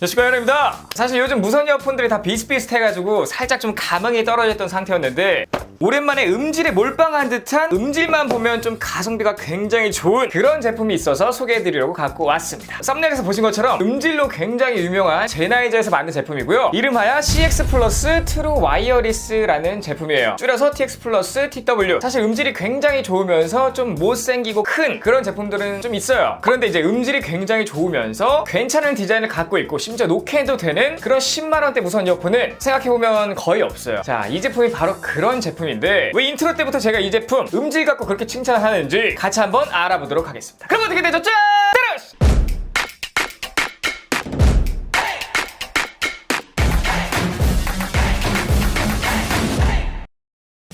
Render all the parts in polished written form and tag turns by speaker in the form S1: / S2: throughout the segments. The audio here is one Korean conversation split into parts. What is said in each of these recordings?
S1: 여시가연입니다. 사실 요즘 무선 이어폰들이 다 비슷비슷해가지고 살짝 좀 감흥이 떨어졌던 상태였는데 오랜만에 음질에 몰빵한 듯한 음질만 보면 좀 가성비가 굉장히 좋은 그런 제품이 있어서 소개해드리려고 갖고 왔습니다. 썸네일에서 보신 것처럼 음질로 굉장히 유명한 제나이저에서 만든 제품이고요. 이름하여 CX 플러스 트루 와이어리스라는 제품이에요. 줄여서 TX 플러스 TW. 사실 음질이 굉장히 좋으면서 좀 못생기고 큰 그런 제품들은 좀 있어요. 그런데 이제 음질이 굉장히 좋으면서 괜찮은 디자인을 갖고 있고 심지어 노캔도 되는 그런 10만원대 무선 이어폰은 생각해보면 거의 없어요. 자, 이 제품이 바로 그런 제품인데 왜 인트로 때부터 제가 이 제품 음질 갖고 그렇게 칭찬을 하는지 같이 한번 알아보도록 하겠습니다. 그럼 어떻게 되죠? 짠!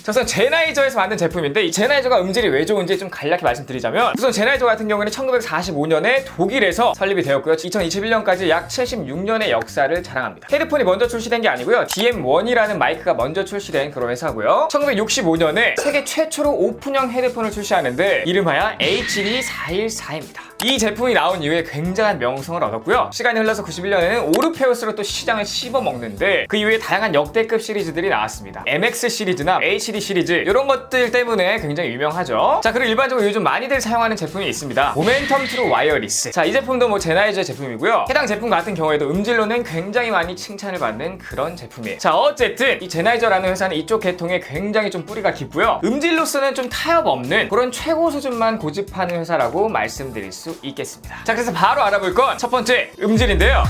S1: 우선 제나이저에서 만든 제품인데 이 제나이저가 음질이 왜 좋은지 좀 간략히 말씀드리자면 우선 제나이저 같은 경우에는 1945년에 독일에서 설립이 되었고요. 2021년까지 약 76년의 역사를 자랑합니다. 헤드폰이 먼저 출시된 게 아니고요. DM1이라는 마이크가 먼저 출시된 그런 회사고요. 1965년에 세계 최초로 오픈형 헤드폰을 출시하는데 이름하여 HD414입니다. 이 제품이 나온 이후에 굉장한 명성을 얻었고요. 시간이 흘러서 91년에는 오르페우스로 또 시장을 씹어먹는데 그 이후에 다양한 역대급 시리즈들이 나왔습니다. MX 시리즈나 HD 시리즈 이런 것들 때문에 굉장히 유명하죠. 자, 그리고 일반적으로 요즘 많이들 사용하는 제품이 있습니다. 모멘텀 트루 와이어리스. 자, 이 제품도 뭐 제나이저 제품이고요. 해당 제품 같은 경우에도 음질로는 굉장히 많이 칭찬을 받는 그런 제품이에요. 자, 어쨌든 이 제나이저라는 회사는 이쪽 계통에 굉장히 좀 뿌리가 깊고요. 음질로서는 좀 타협 없는 그런 최고 수준만 고집하는 회사라고 말씀드릴 수 있겠습니다. 자, 그래서 바로 알아볼 건 첫 번째 음질인데요.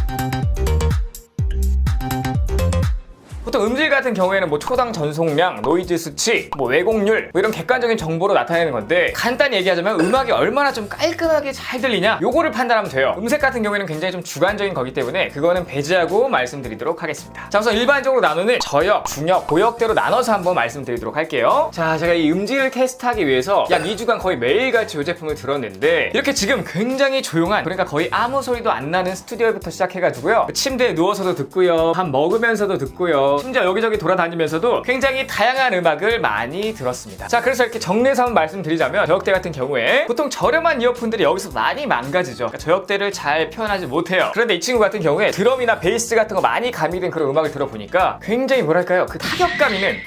S1: 보통 음질 같은 경우에는 뭐 초당 전송량, 노이즈 수치, 뭐 왜곡률 뭐 이런 객관적인 정보로 나타내는 건데 간단히 얘기하자면 음악이 얼마나 좀 깔끔하게 잘 들리냐 요거를 판단하면 돼요. 음색 같은 경우에는 굉장히 좀 주관적인 거기 때문에 그거는 배제하고 말씀드리도록 하겠습니다. 자, 우선 일반적으로 나누는 저역, 중역, 고역대로 나눠서 한번 말씀드리도록 할게요. 자, 제가 이 음질을 테스트하기 위해서 약 2주간 거의 매일같이 이 제품을 들었는데 이렇게 지금 굉장히 조용한, 그러니까 거의 아무 소리도 안 나는 스튜디오부터 시작해가지고요. 침대에 누워서도 듣고요, 밥 먹으면서도 듣고요, 심지어 여기저기 돌아다니면서도 굉장히 다양한 음악을 많이 들었습니다. 자, 그래서 이렇게 정리해서 한번 말씀드리자면 저역대 같은 경우에 보통 저렴한 이어폰들이 여기서 많이 망가지죠. 그러니까 저역대를 잘 표현하지 못해요. 그런데 이 친구 같은 경우에 드럼이나 베이스 같은 거 많이 가미된 그런 음악을 들어보니까 굉장히 뭐랄까요, 그 타격감 있는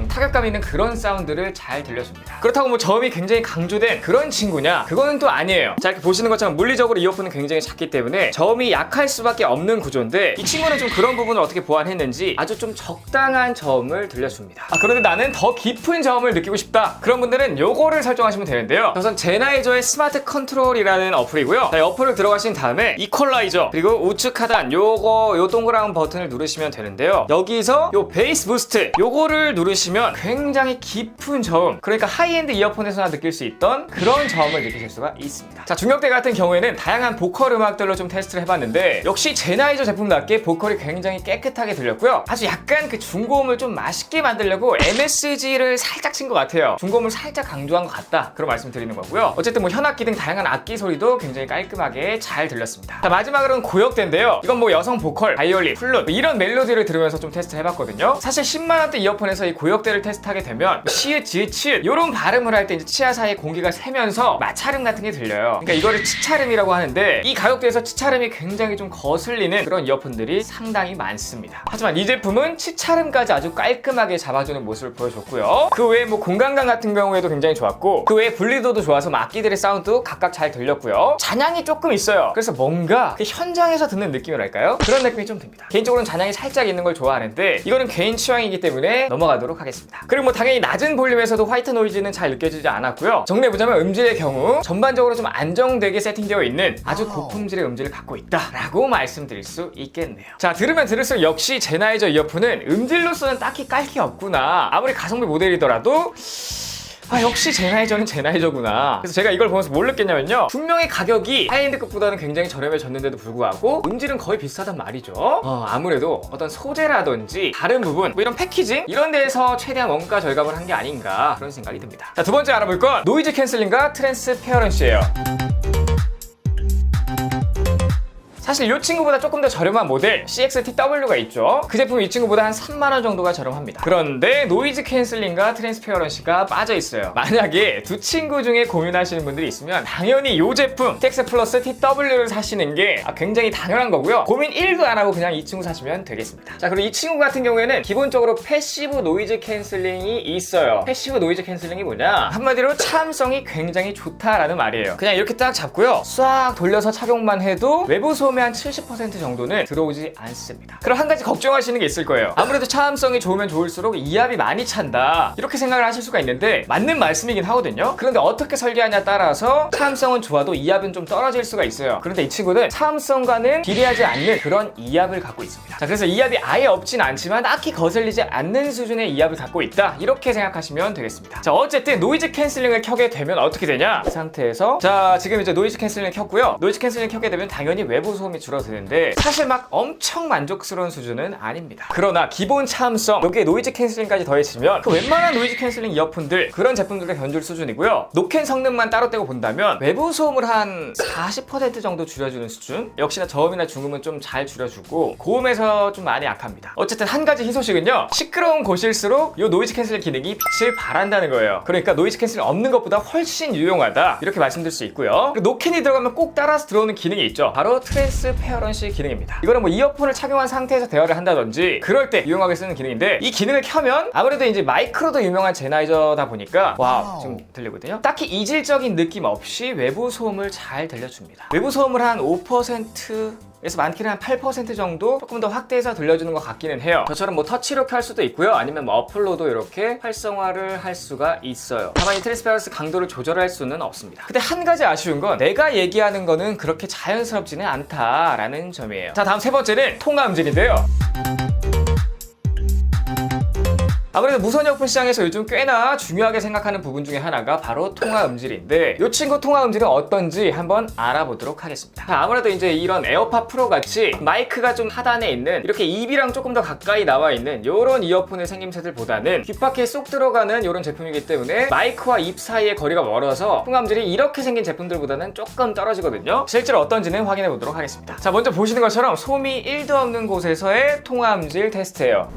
S1: 타격감 있는 그런 사운드를 잘 들려줍니다. 그렇다고 뭐 저음이 굉장히 강조된 그런 친구냐? 그거는 또 아니에요. 자, 이렇게 보시는 것처럼 물리적으로 이어폰은 굉장히 작기 때문에 저음이 약할 수밖에 없는 구조인데 이 친구는 좀 그런 부분을 어떻게 보완했는지 아주 좀 적당한 저음을 들려줍니다. 그런데 나는 더 깊은 저음을 느끼고 싶다. 그런 분들은 요거를 설정하시면 되는데요. 우선 제나이저의 스마트 컨트롤이라는 어플이고요. 자, 이 어플을 들어가신 다음에 이퀄라이저 그리고 우측 하단 요 동그란 버튼을 누르시면 되는데요. 여기서 요 베이스 부스트 요거를 누르시면 굉장히 깊은 저음, 그러니까 하이엔드 이어폰에서나 느낄 수 있던 그런 저음을 느끼실 수가 있습니다. 자, 중역대 같은 경우에는 다양한 보컬 음악들로 좀 테스트를 해봤는데 역시 제나이저 제품답게 보컬이 굉장히 깨끗하게 들렸고요. 아주 약간 그 중고음을 좀 맛있게 만들려고 MSG를 살짝 친 것 같아요. 중고음을 살짝 강조한 것 같다, 그런 말씀 드리는 거고요. 어쨌든 뭐 현악기 등 다양한 악기 소리도 굉장히 깔끔하게 잘 들렸습니다. 자, 마지막으로는 고역대인데요. 이건 뭐 여성 보컬, 바이올린, 플룻 이런 멜로디를 들으면서 좀 테스트 해봤거든요. 사실 10만원대 이어폰에서 이 고역대를 테스트하게 되면 시읒, 지읒, 치읒 이런 발음을 할 때 이제 치아 사이에 공기가 새면서 마찰음 같은 게 들려요. 그러니까 이거를 치찰음이라고 하는데 이 가격대에서 치찰음이 굉장히 좀 거슬리는 그런 이어폰들이 상당히 많습니다. 하지만 이 제품은 치찰음까지 아주 깔끔하게 잡아주는 모습을 보여줬고요. 그 외에 뭐 공간감 같은 경우에도 굉장히 좋았고 그 외에 분리도도 좋아서 악기들의 사운드도 각각 잘 들렸고요. 잔향이 조금 있어요. 그래서 뭔가 그 현장에서 듣는 느낌이랄까요? 그런 느낌이 좀 듭니다. 개인적으로는 잔향이 살짝 있는 걸 좋아하는데 이거는 개인 취향이기 때문에 넘어가도록 하겠습니다. 그리고 뭐 당연히 낮은 볼륨에서도 화이트 노이즈는 잘 느껴지지 않았고요. 정리해보자면 음질의 경우 전반적으로 좀 안정되게 세팅되어 있는 아주 고품질의 음질을 갖고 있다라고 말씀드릴 수 있겠네요. 자, 들으면 들을수록 역시 제나이저 이어폰은 음질로서는 딱히 깔 게 없구나. 아무리 가성비 모델이더라도 역시 제나이저는 제나이저구나. 그래서 제가 이걸 보면서 뭘 느꼈냐면요, 분명히 가격이 하이엔드급보다는 굉장히 저렴해졌는데도 불구하고 음질은 거의 비슷하단 말이죠. 아무래도 어떤 소재라든지 다른 부분 뭐 이런 패키징 이런 데에서 최대한 원가 절감을 한 게 아닌가 그런 생각이 듭니다. 자, 두 번째 알아볼 건 노이즈 캔슬링과 트랜스페어런시예요. 사실 이 친구보다 조금 더 저렴한 모델 CX-TW가 있죠. 그 제품이 이 친구보다 한 3만원 정도가 저렴합니다. 그런데 노이즈 캔슬링과 트랜스페어런시가 빠져 있어요. 만약에 두 친구 중에 고민하시는 분들이 있으면 당연히 이 제품 TX 플러스 TW를 사시는 게 굉장히 당연한 거고요. 고민 1도 안 하고 그냥 이 친구 사시면 되겠습니다. 자, 그리고 이 친구 같은 경우에는 기본적으로 패시브 노이즈 캔슬링이 있어요. 패시브 노이즈 캔슬링이 뭐냐? 한마디로 차음성이 굉장히 좋다라는 말이에요. 그냥 이렇게 딱 잡고요, 싹 돌려서 착용만 해도 외부 소음의 한 70% 정도는 들어오지 않습니다. 그럼 한 가지 걱정하시는 게 있을 거예요. 아무래도 차음성이 좋으면 좋을수록 이압이 많이 찬다, 이렇게 생각을 하실 수가 있는데 맞는 말씀이긴 하거든요. 그런데 어떻게 설계하냐에 따라서 차음성은 좋아도 이압은 좀 떨어질 수가 있어요. 그런데 이 친구는 차음성과는 비례하지 않는 그런 이압을 갖고 있습니다. 자, 그래서 이압이 아예 없진 않지만 딱히 거슬리지 않는 수준의 이압을 갖고 있다, 이렇게 생각하시면 되겠습니다. 자, 어쨌든 노이즈 캔슬링을 켜게 되면 어떻게 되냐? 이 상태에서 자, 지금 이제 노이즈 캔슬링을 켰고요. 노이즈 캔슬링 켜게 되면 당연히 외부 소음이 줄어드는데 사실 막 엄청 만족스러운 수준은 아닙니다. 그러나 기본 차음성, 여기에 노이즈 캔슬링까지 더해지면 그 웬만한 노이즈 캔슬링 이어폰들, 그런 제품들과 견줄 수준이고요. 노캔 성능만 따로 떼고 본다면 외부 소음을 한 40% 정도 줄여주는 수준? 역시나 저음이나 중음은 좀 잘 줄여주고 고음에서 좀 많이 약합니다. 어쨌든 한 가지 희소식은요, 시끄러운 곳일수록 이 노이즈 캔슬링 기능이 빛을 발한다는 거예요. 그러니까 노이즈 캔슬링 없는 것보다 훨씬 유용하다, 이렇게 말씀드릴 수 있고요. 노캔이 들어가면 꼭 따라서 들어오는 기능이 있죠. 바로 트랜스페어런시 기능입니다. 이거는 뭐 이어폰을 착용한 상태에서 대화를 한다든지 그럴 때 유용하게 쓰는 기능인데, 이 기능을 켜면 아무래도 이제 마이크로도 유명한 제나이저다 보니까 와우, 지금 들리거든요. 딱히 이질적인 느낌 없이 외부 소음을 잘 들려줍니다. 외부 소음을 한 5%에서 많게는 한 8% 정도 조금 더 확대해서 들려주는 것 같기는 해요. 저처럼 뭐 터치로 켤 수도 있고요, 아니면 뭐 어플로도 이렇게 활성화를 할 수가 있어요. 다만 이 트랜스페어런스 강도를 조절할 수는 없습니다. 근데 한 가지 아쉬운 건 내가 얘기하는 거는 그렇게 자연스럽지는 않다라는 점이에요. 자, 다음 세 번째는 통화 음질인데요. 아무래도 무선 이어폰 시장에서 요즘 꽤나 중요하게 생각하는 부분 중에 하나가 바로 통화 음질인데, 이 친구 통화 음질은 어떤지 한번 알아보도록 하겠습니다. 자, 아무래도 이제 이런 에어팟 프로 같이 마이크가 좀 하단에 있는, 이렇게 입이랑 조금 더 가까이 나와 있는 이런 이어폰의 생김새들보다는 귓바퀴에 쏙 들어가는 이런 제품이기 때문에 마이크와 입 사이의 거리가 멀어서 통화 음질이 이렇게 생긴 제품들보다는 조금 떨어지거든요. 실제로 어떤지는 확인해 보도록 하겠습니다. 자, 먼저 보시는 것처럼 소음이 1도 없는 곳에서의 통화 음질 테스트예요.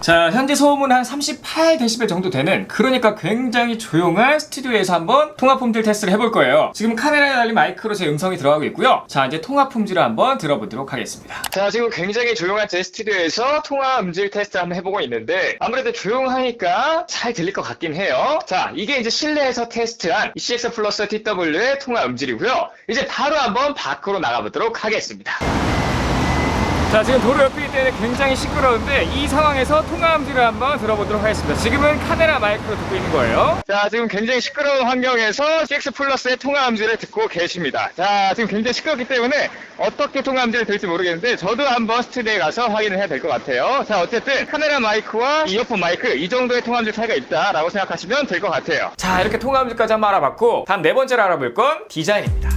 S1: 자, 현재 소음은 한 38dB 정도 되는, 그러니까 굉장히 조용한 스튜디오에서 한번 통화 품질 테스트를 해볼 거예요. 지금 카메라에 달린 마이크로 제 음성이 들어가고 있고요. 자, 이제 통화 품질을 한번 들어보도록 하겠습니다. 자, 지금 굉장히 조용한 제 스튜디오에서 통화 음질 테스트 한번 해보고 있는데, 아무래도 조용하니까 잘 들릴 것 같긴 해요. 자, 이게 이제 실내에서 테스트한 CX 플러스 TW의 통화 음질이고요. 이제 바로 한번 밖으로 나가보도록 하겠습니다. 자, 지금 도로 옆이기 때문에 굉장히 시끄러운데 이 상황에서 통화 음질을 한번 들어보도록 하겠습니다. 지금은 카메라 마이크로 듣고 있는 거예요. 자, 지금 굉장히 시끄러운 환경에서 CX 플러스의 통화 음질을 듣고 계십니다. 자, 지금 굉장히 시끄럽기 때문에 어떻게 통화 음질을 들을지 모르겠는데 저도 한번 스튜디오에 가서 확인을 해야 될 것 같아요. 자, 어쨌든 카메라 마이크와 이어폰 마이크, 이 정도의 통화 음질 차이가 있다라고 생각하시면 될 것 같아요. 자, 이렇게 통화 음질까지 한번 알아봤고, 다음 네 번째로 알아볼 건 디자인입니다.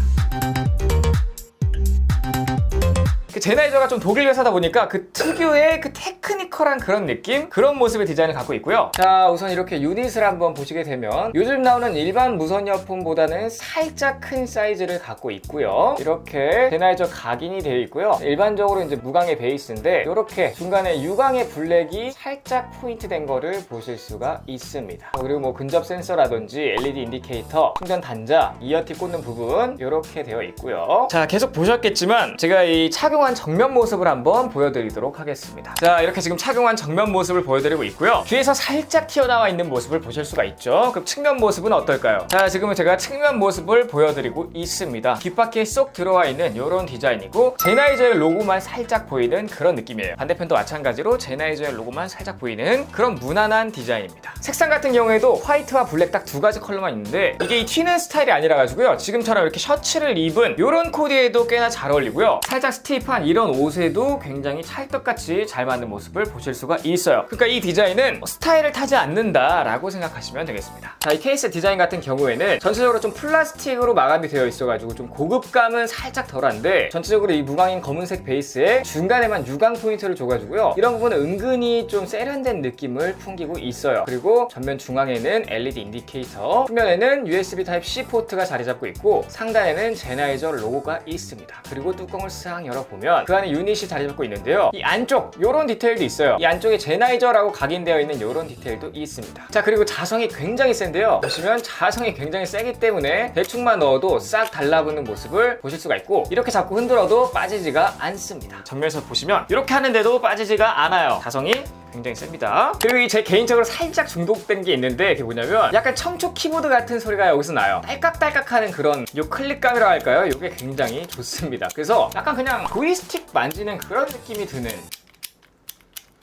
S1: 제나이저가 좀 독일 회사다 보니까 그 특유의 그 테크니컬한 그런 느낌? 그런 모습의 디자인을 갖고 있고요. 자, 우선 이렇게 유닛을 한번 보시게 되면 요즘 나오는 일반 무선 이어폰보다는 살짝 큰 사이즈를 갖고 있고요. 이렇게 제나이저 각인이 되어 있고요. 일반적으로 이제 무광의 베이스인데 이렇게 중간에 유광의 블랙이 살짝 포인트된 거를 보실 수가 있습니다. 그리고 뭐 근접 센서라든지 LED 인디케이터, 충전 단자, 이어팁 꽂는 부분 이렇게 되어 있고요. 자, 계속 보셨겠지만 제가 이 착용한 정면 모습을 한번 보여드리도록 하겠습니다. 자, 이렇게 지금 착용한 정면 모습을 보여드리고 있고요. 뒤에서 살짝 튀어나와 있는 모습을 보실 수가 있죠. 그럼 측면 모습은 어떨까요? 자, 지금은 제가 측면 모습을 보여드리고 있습니다. 귓바퀴에 쏙 들어와 있는 이런 디자인이고, 제나이저의 로고만 살짝 보이는 그런 느낌이에요. 반대편도 마찬가지로 제나이저의 로고만 살짝 보이는 그런 무난한 디자인입니다. 색상 같은 경우에도 화이트와 블랙 딱 두 가지 컬러만 있는데 이게 튀는 스타일이 아니라 가지고요. 지금처럼 이렇게 셔츠를 입은 이런 코디에도 꽤나 잘 어울리고요. 살짝 스티프한 이런 옷에도 굉장히 찰떡같이 잘 맞는 모습을 보실 보실 수가 있어요. 그러니까 이 디자인은 스타일을 타지 않는다라고 생각하시면 되겠습니다. 자, 이 케이스 디자인 같은 경우에는 전체적으로 좀 플라스틱으로 마감이 되어 있어가지고 좀 고급감은 살짝 덜한데, 전체적으로 이 무광인 검은색 베이스에 중간에만 유광 포인트를 줘가지고요, 이런 부분은 은근히 좀 세련된 느낌을 풍기고 있어요. 그리고 전면 중앙에는 LED 인디케이터, 후면에는 USB Type-C 포트가 자리 잡고 있고, 상단에는 제나이저 로고가 있습니다. 그리고 뚜껑을 싹 열어보면 그 안에 유닛이 자리 잡고 있는데요, 이 안쪽 요런 디테일도 있어요. 이 안쪽에 제나이저라고 각인되어 있는 요런 디테일도 있습니다. 자, 그리고 자성이 굉장히 센데요, 보시면 자성이 굉장히 세기 때문에 대충만 넣어도 싹 달라붙는 모습을 보실 수가 있고, 이렇게 잡고 흔들어도 빠지지가 않습니다. 정면에서 보시면 이렇게 하는데도 빠지지가 않아요. 자성이 굉장히 셉니다. 그리고 제 개인적으로 살짝 중독된 게 있는데, 그게 뭐냐면 약간 청초 키보드 같은 소리가 여기서 나요. 딸깍딸깍 하는 그런 요 클릭감이라고 할까요? 이게 굉장히 좋습니다. 그래서 약간 그냥 조이스틱 만지는 그런 느낌이 드는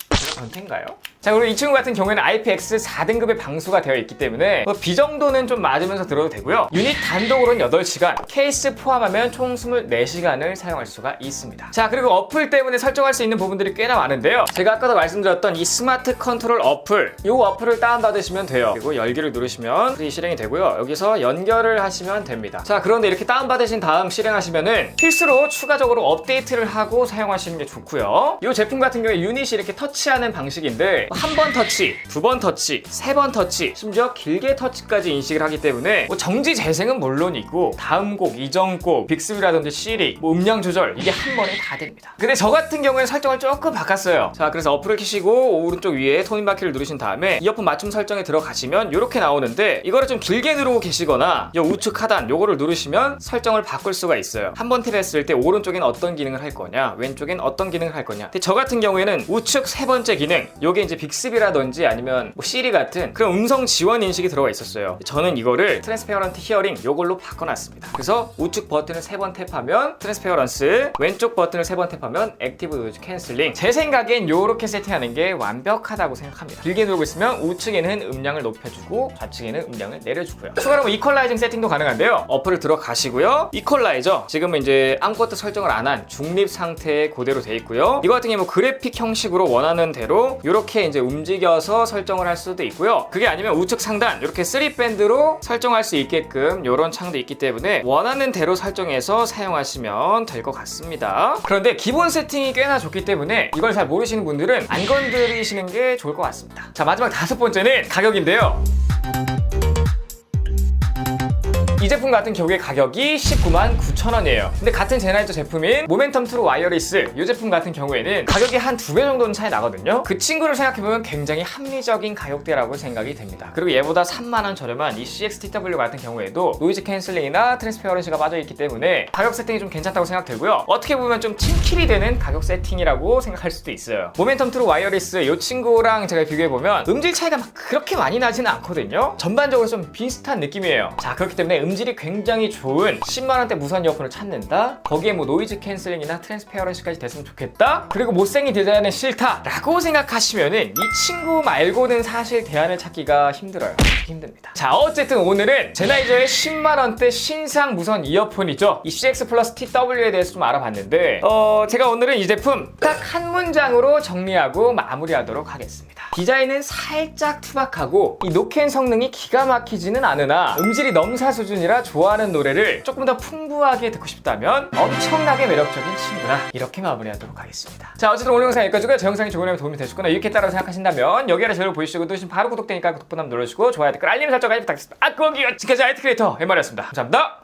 S1: 그런 변태인가요? 자, 그리고 이 친구 같은 경우에는 IPX 4등급의 방수가 되어 있기 때문에 B 정도는 좀 맞으면서 들어도 되고요. 유닛 단독으로는 8시간, 케이스 포함하면 총 24시간을 사용할 수가 있습니다. 자, 그리고 어플 때문에 설정할 수 있는 부분들이 꽤나 많은데요, 제가 아까도 말씀드렸던 이 스마트 컨트롤 어플, 이 어플을 다운받으시면 돼요. 그리고 열기를 누르시면 프리 실행이 되고요, 여기서 연결을 하시면 됩니다. 자, 그런데 이렇게 다운받으신 다음 실행하시면은 필수로 추가적으로 업데이트를 하고 사용하시는 게 좋고요. 이 제품 같은 경우에 유닛이 이렇게 터치하는 방식인데, 한 번 터치, 두 번 터치, 세 번 터치, 심지어 길게 터치까지 인식을 하기 때문에 정지 재생은 물론이고 다음 곡, 이전 곡, 빅스비라든지 시리, 음량 조절, 이게 한 번에 다 됩니다. 근데 저 같은 경우에는 설정을 조금 바꿨어요. 자, 그래서 어플을 키시고 오른쪽 위에 톤인 바퀴를 누르신 다음에 이어폰 맞춤 설정에 들어가시면 이렇게 나오는데, 이거를 좀 길게 누르고 계시거나 이 우측 하단 요거를 누르시면 설정을 바꿀 수가 있어요. 한 번 탭했을 때 오른쪽엔 어떤 기능을 할 거냐, 왼쪽엔 어떤 기능을 할 거냐. 근데 저 같은 경우에는 우측 세 번째 기능, 요게 이제 빅스비라든지 아니면 시리 같은 그런 음성 지원 인식이 들어가 있었어요. 저는 이거를 트랜스페어런트 히어링 요걸로 바꿔놨습니다. 그래서 우측 버튼을 3번 탭하면 트랜스페어런스, 왼쪽 버튼을 3번 탭하면 액티브 노이즈 캔슬링. 제 생각엔 요렇게 세팅하는 게 완벽하다고 생각합니다. 길게 누르고 있으면 우측에는 음량을 높여주고 좌측에는 음량을 내려주고요. 추가로 이퀄라이징 세팅도 가능한데요, 어플을 들어가시고요, 이퀄라이저 지금은 이제 아무것도 설정을 안 한 중립 상태에 그대로 돼 있고요. 이거 같은 경우 그래픽 형식으로 원하는 대로 이렇게 이제 움직여서 설정을 할 수도 있고요. 그게 아니면 우측 상단 이렇게 3밴드로 설정할 수 있게끔 이런 창도 있기 때문에 원하는 대로 설정해서 사용하시면 될 것 같습니다. 그런데 기본 세팅이 꽤나 좋기 때문에 이걸 잘 모르시는 분들은 안 건드리시는 게 좋을 것 같습니다. 자, 마지막 5번째는 가격인데요, 이 제품 같은 경우에 가격이 199,900원이에요. 근데 같은 제나이저 제품인 모멘텀 트루 와이어리스, 이 제품 같은 경우에는 가격이 한 2배 정도는 차이 나거든요. 그 친구를 생각해보면 굉장히 합리적인 가격대라고 생각이 됩니다. 그리고 얘보다 3만원 저렴한 이 CX-TW 같은 경우에도 노이즈 캔슬링이나 트랜스페어런시가 빠져있기 때문에 가격 세팅이 좀 괜찮다고 생각되고요. 어떻게 보면 좀 팀킬이 되는 가격 세팅이라고 생각할 수도 있어요. 모멘텀 트루 와이어리스 이 친구랑 제가 비교해보면 음질 차이가 막 그렇게 많이 나지는 않거든요. 전반적으로 좀 비슷한 느낌이에요. 자, 그렇기 때문에 음질이 굉장히 좋은 10만원대 무선 이어폰을 찾는다? 거기에 뭐 노이즈 캔슬링이나 트랜스페어런시까지 됐으면 좋겠다? 그리고 못생긴 디자인은 싫다? 라고 생각하시면은 이 친구 말고는 사실 대안을 찾기가 힘들어요. 힘듭니다. 자, 어쨌든 오늘은 제나이저의 10만원대 신상 무선 이어폰이죠. 이 CX 플러스 TW에 대해서 좀 알아봤는데 제가 오늘은 이 제품 딱 한 문장으로 정리하고 마무리하도록 하겠습니다. 디자인은 살짝 투박하고 이 노캔 성능이 기가 막히지는 않으나 음질이 넘사 수준이라 좋아하는 노래를 조금 더 풍부하게 듣고 싶다면 엄청나게 매력적인 친구다, 이렇게 마무리하도록 하겠습니다. 자, 어쨌든 오늘 영상 여기까지고요. 제 영상이 조금이라도 도움이 되셨거나 유익했다고 생각하신다면 여기 아래 저를 보이시고 누르시면 바로 구독되니까 구독 버튼 눌러주시고 좋아요, 댓글, 알림 설정까지 부탁드립니다. 거기요. 지금까지 IT 크리에이터 엠마리였습니다. 감사합니다.